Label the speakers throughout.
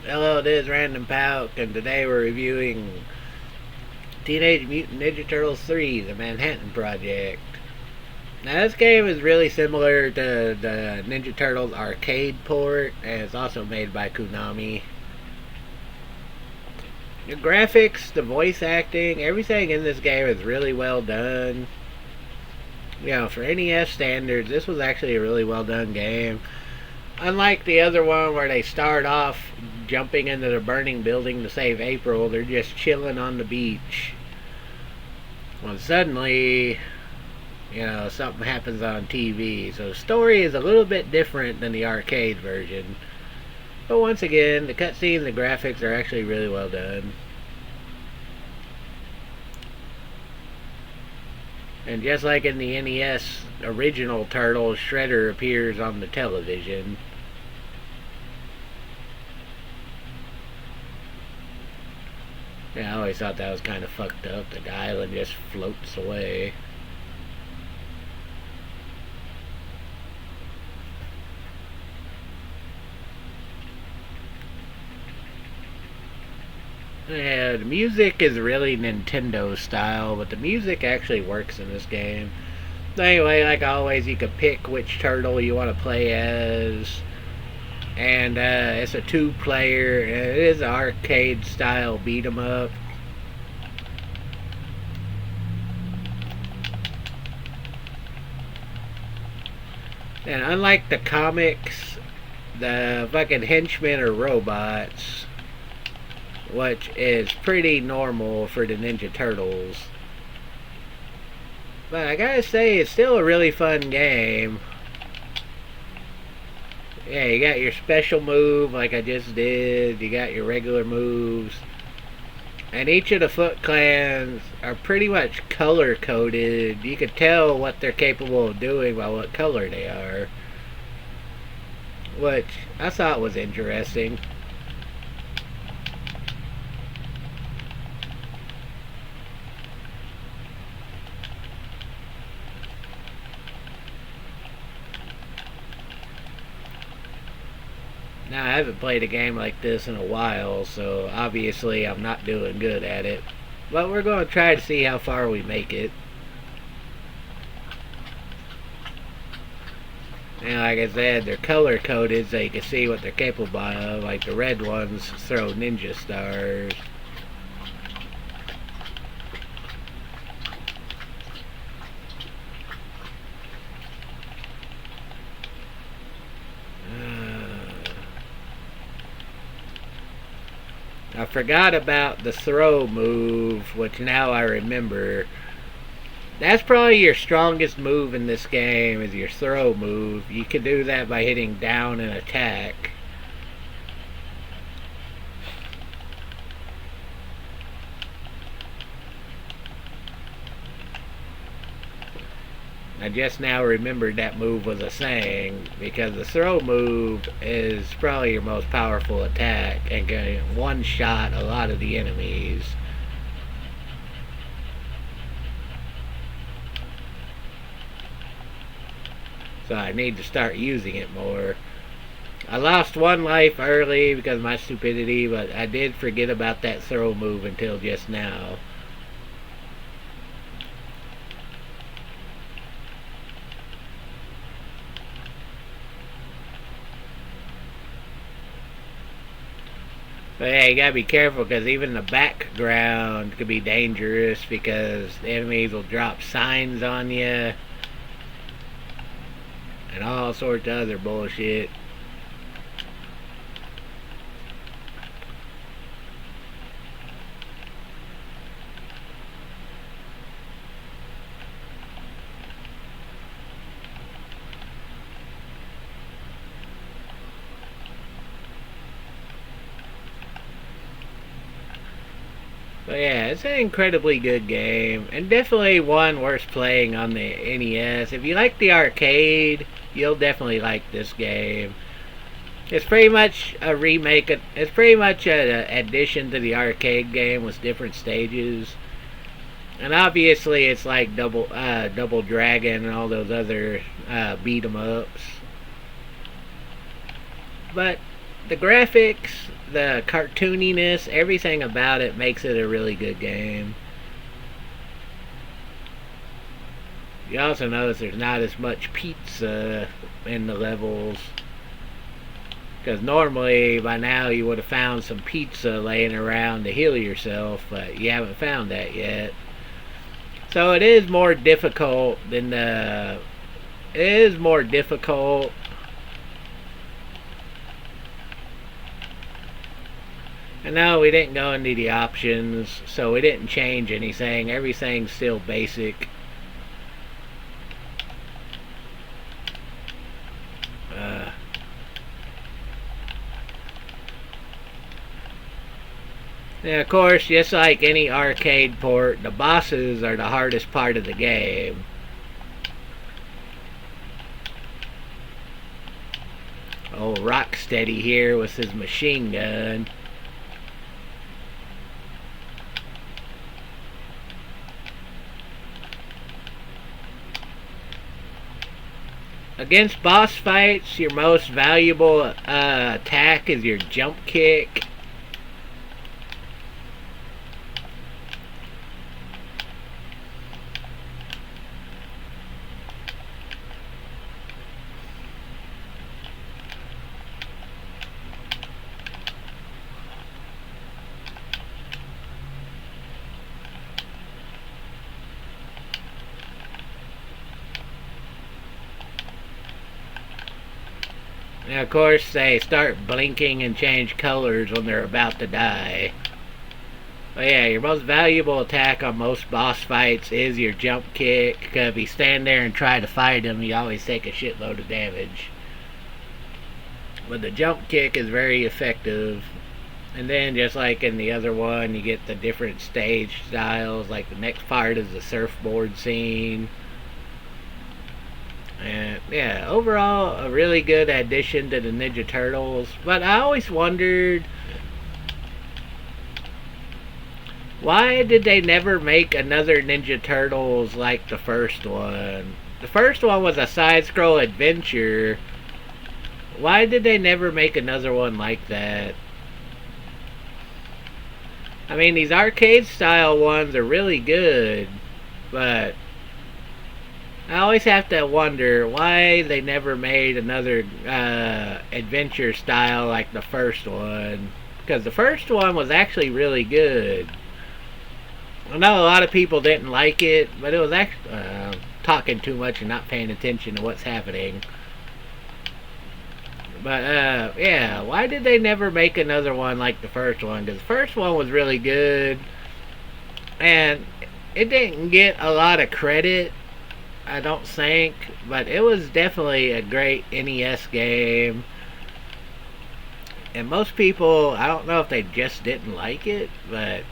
Speaker 1: Hello, this is Random Pauk, and today we're reviewing Teenage Mutant Ninja Turtles 3, The Manhattan Project. Now, this game is really similar to the Ninja Turtles arcade port, and it's also made by Konami. The graphics, the voice acting, everything in this game is really well done. You know, for NES standards, this was actually a really well done game. Unlike the other one where they start off jumping into the burning building to save April, they're just chilling on the beach. Well, suddenly, something happens on TV. So the story is a little bit different than the arcade version. But once again, the cutscenes and the graphics are actually really well done. And just like in the NES original Turtles, Shredder appears on the television. Yeah, I always thought that was kind of fucked up. The island just floats away. Yeah, the music is really Nintendo style, but the music actually works in this game. Anyway, like always, you can pick which turtle you want to play as. And it's a two-player. It is an arcade-style beat-em-up. And unlike the comics, the fucking henchmen are robots, which is pretty normal for the Ninja Turtles. But I gotta say, it's still a really fun game. Yeah, you got your special move like I just did. You got your regular moves. And each of the Foot Clans are pretty much color coded. You can tell what they're capable of doing by what color they are. Which I thought was interesting. Now, I haven't played a game like this in a while, so obviously I'm not doing good at it. But we're going to try to see how far we make it. And like I said, they're color coded so you can see what they're capable of. Like the red ones throw ninja stars. I forgot about the throw move, which now I remember. That's probably your strongest move in this game, is your throw move. You can do that by hitting down and attack. I just now remembered that move was a saying, because the throw move is probably your most powerful attack and can one-shot a lot of the enemies. So I need to start using it more. I lost one life early because of my stupidity, but I did forget about that throw move until just now. But yeah, you gotta be careful because even the background could be dangerous because the enemies will drop signs on you and all sorts of other bullshit. But yeah, it's an incredibly good game, and definitely one worth playing on the NES. If you like the arcade, you'll definitely like this game. It's pretty much a remake. It's pretty much an addition to the arcade game with different stages. And obviously, it's like Double Dragon and all those other beat 'em ups. But the graphics, the cartooniness, everything about it makes it a really good game. You also notice there's not as much pizza in the levels. Because normally, by now, you would have found some pizza laying around to heal yourself, but you haven't found that yet. So it is more difficult than the... It is more difficult. And no, we didn't go into the options, so we didn't change anything. Everything's still basic. And of course, just like any arcade port, the bosses are the hardest part of the game. Old Rocksteady here with his machine gun. Against boss fights, your most valuable attack is your jump kick. And of course, they start blinking and change colors when they're about to die. But yeah, your most valuable attack on most boss fights is your jump kick. Because if you stand there and try to fight them, you always take a shitload of damage. But the jump kick is very effective. And then, just like in the other one, you get the different stage styles. Like the next part is the surfboard scene. And yeah, overall, a really good addition to the Ninja Turtles. But I always wondered, why did they never make another Ninja Turtles like the first one? The first one was a side-scroll adventure. Why did they never make another one like that? I mean, these arcade-style ones are really good, but I always have to wonder why they never made another adventure style like the first one. Because the first one was actually really good. I know a lot of people didn't like it, but it was actually talking too much and not paying attention to what's happening. But yeah, why did they never make another one like the first one? Because the first one was really good, and it didn't get a lot of credit, I don't think, but it was definitely a great NES game. And most people, I don't know if they just didn't like it, but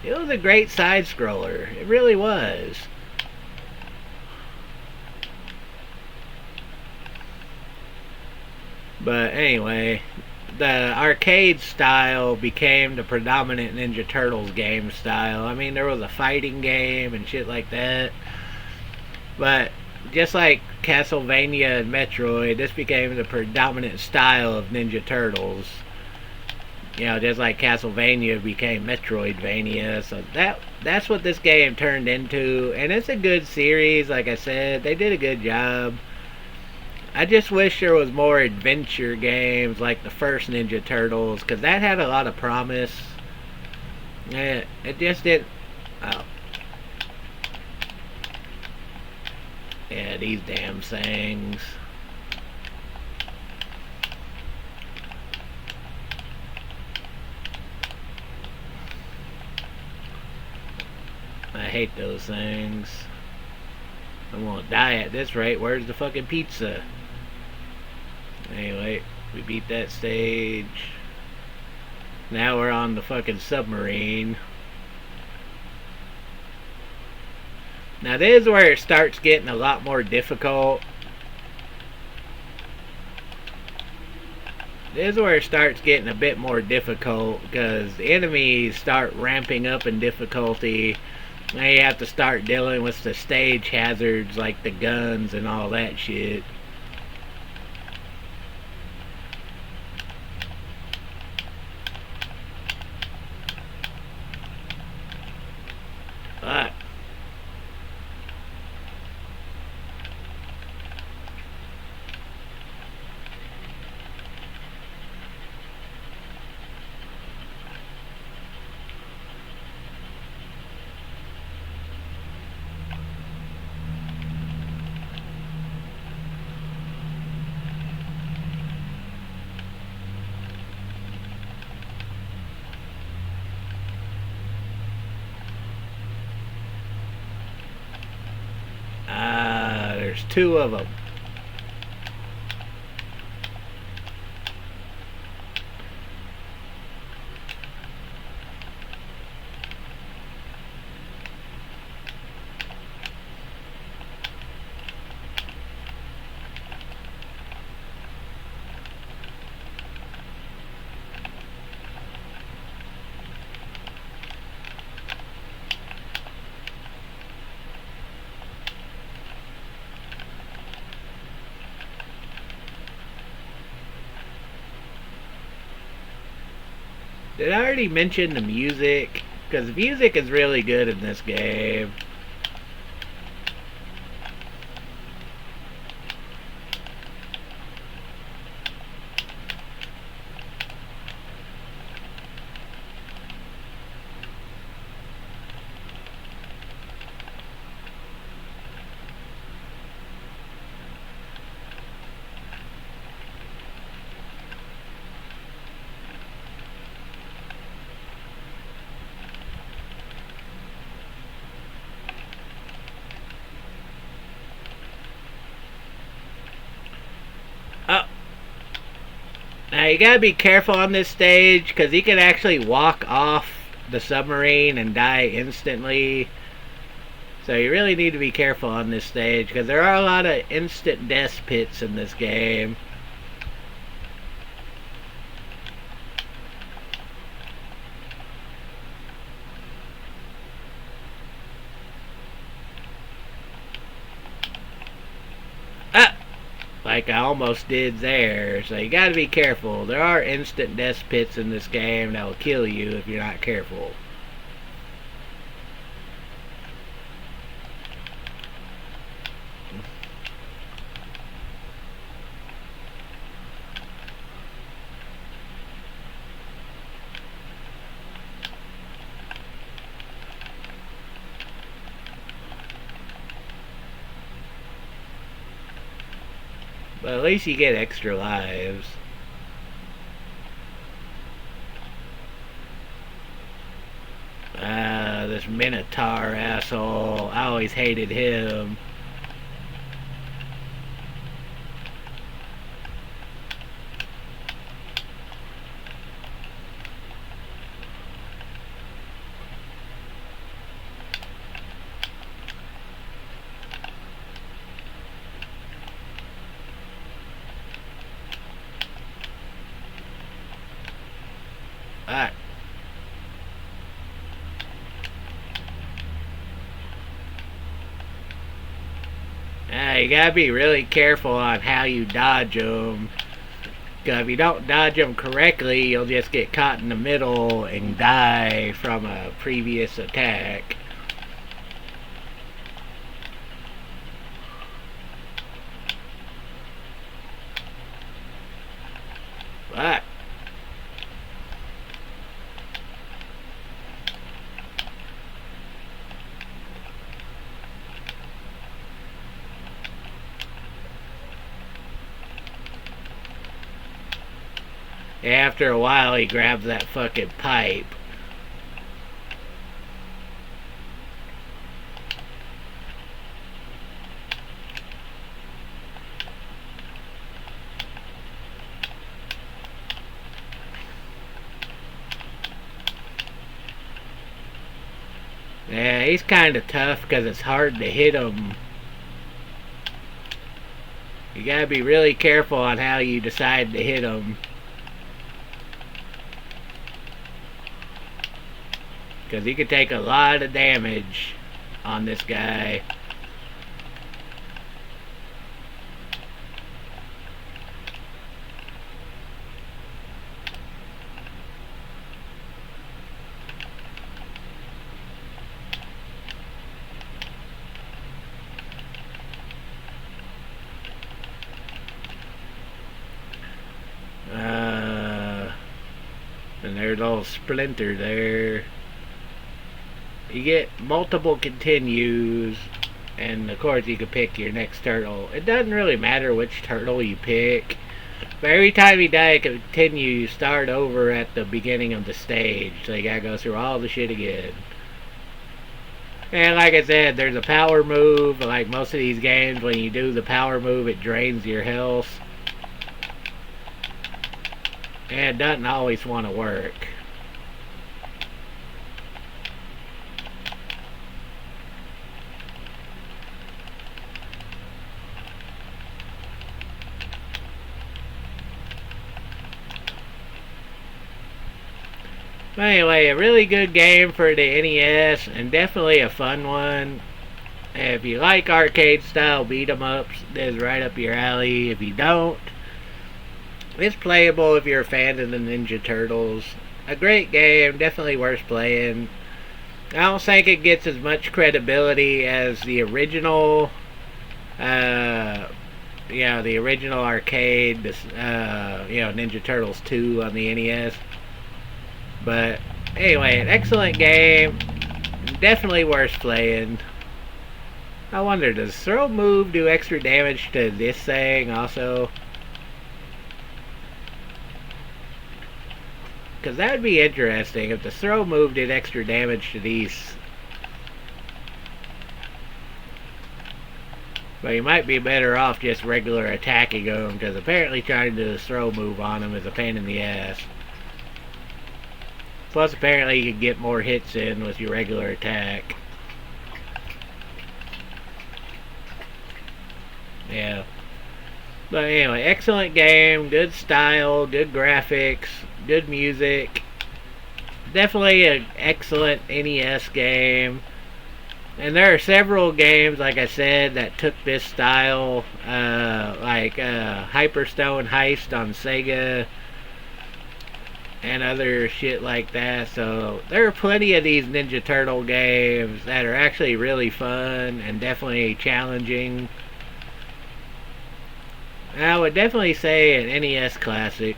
Speaker 1: it was a great side-scroller. It really was. But anyway, the arcade style became the predominant Ninja Turtles game style. I mean, there was a fighting game and shit like that. But just like Castlevania and Metroid, this became the predominant style of Ninja Turtles. You know, just like Castlevania became Metroidvania. So that's what this game turned into. And it's a good series, like I said. They did a good job. I just wish there was more adventure games like the first Ninja Turtles, because that had a lot of promise. It just didn't... Oh. Yeah, these damn things. I hate those things. I'm gonna die at this rate. Where's the fucking pizza? Anyway, we beat that stage. Now we're on the fucking submarine. Now this is where it starts getting a lot more difficult. This is where it starts getting a bit more difficult, because the enemies start ramping up in difficulty. Now you have to start dealing with the stage hazards like the guns and all that shit. There's two of them. Did I already mention the music? Because the music is really good in this game. Oh, now you gotta be careful on this stage because he can actually walk off the submarine and die instantly. So you really need to be careful on this stage because there are a lot of instant death pits in this game. Ah! Like I almost did there. So you gotta be careful. There are instant death pits in this game that will kill you if you're not careful. But at least you get extra lives. This Minotaur asshole. I always hated him. Alright. You gotta be really careful on how you dodge them. Because if you don't dodge them correctly, you'll just get caught in the middle and die from a previous attack. But after a while, he grabs that fucking pipe. Yeah, he's kind of tough because it's hard to hit him. You gotta be really careful on how you decide to hit him. Because he could take a lot of damage on this guy. And there's a little splinter there. You get multiple continues, and of course you can pick your next turtle. It doesn't really matter which turtle you pick, but every time you die a continue, you start over at the beginning of the stage, so you gotta go through all the shit again. And like I said, there's a power move. Like most of these games, when you do the power move, it drains your health. And it doesn't always want to work. But anyway, a really good game for the NES, and definitely a fun one. If you like arcade style beat 'em ups, this is right up your alley. If you don't, it's playable if you're a fan of the Ninja Turtles. A great game, definitely worth playing. I don't think it gets as much credibility as the original, the original arcade, Ninja Turtles 2 on the NES. But anyway, an excellent game, definitely worth playing. I wonder, does throw move do extra damage to this thing also? Because that would be interesting if the throw move did extra damage to these. But you might be better off just regular attacking them, because apparently trying to do the throw move on them is a pain in the ass. Plus, apparently you can get more hits in with your regular attack. Yeah. But anyway, excellent game, good style, good graphics, good music. Definitely an excellent NES game. And there are several games, like I said, that took this style, like Hyperstone Heist on Sega and other shit like that. So there are plenty of these Ninja Turtle games that are actually really fun and definitely challenging. I would definitely say an NES classic.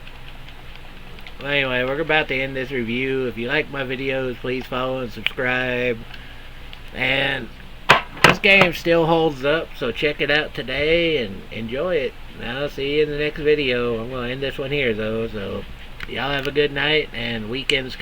Speaker 1: Well, anyway, we're about to end this review. If you like my videos, please follow and subscribe. And this game still holds up, so check it out today and enjoy it. I'll see you in the next video. I'm going to end this one here, though. So y'all have a good night and weekends.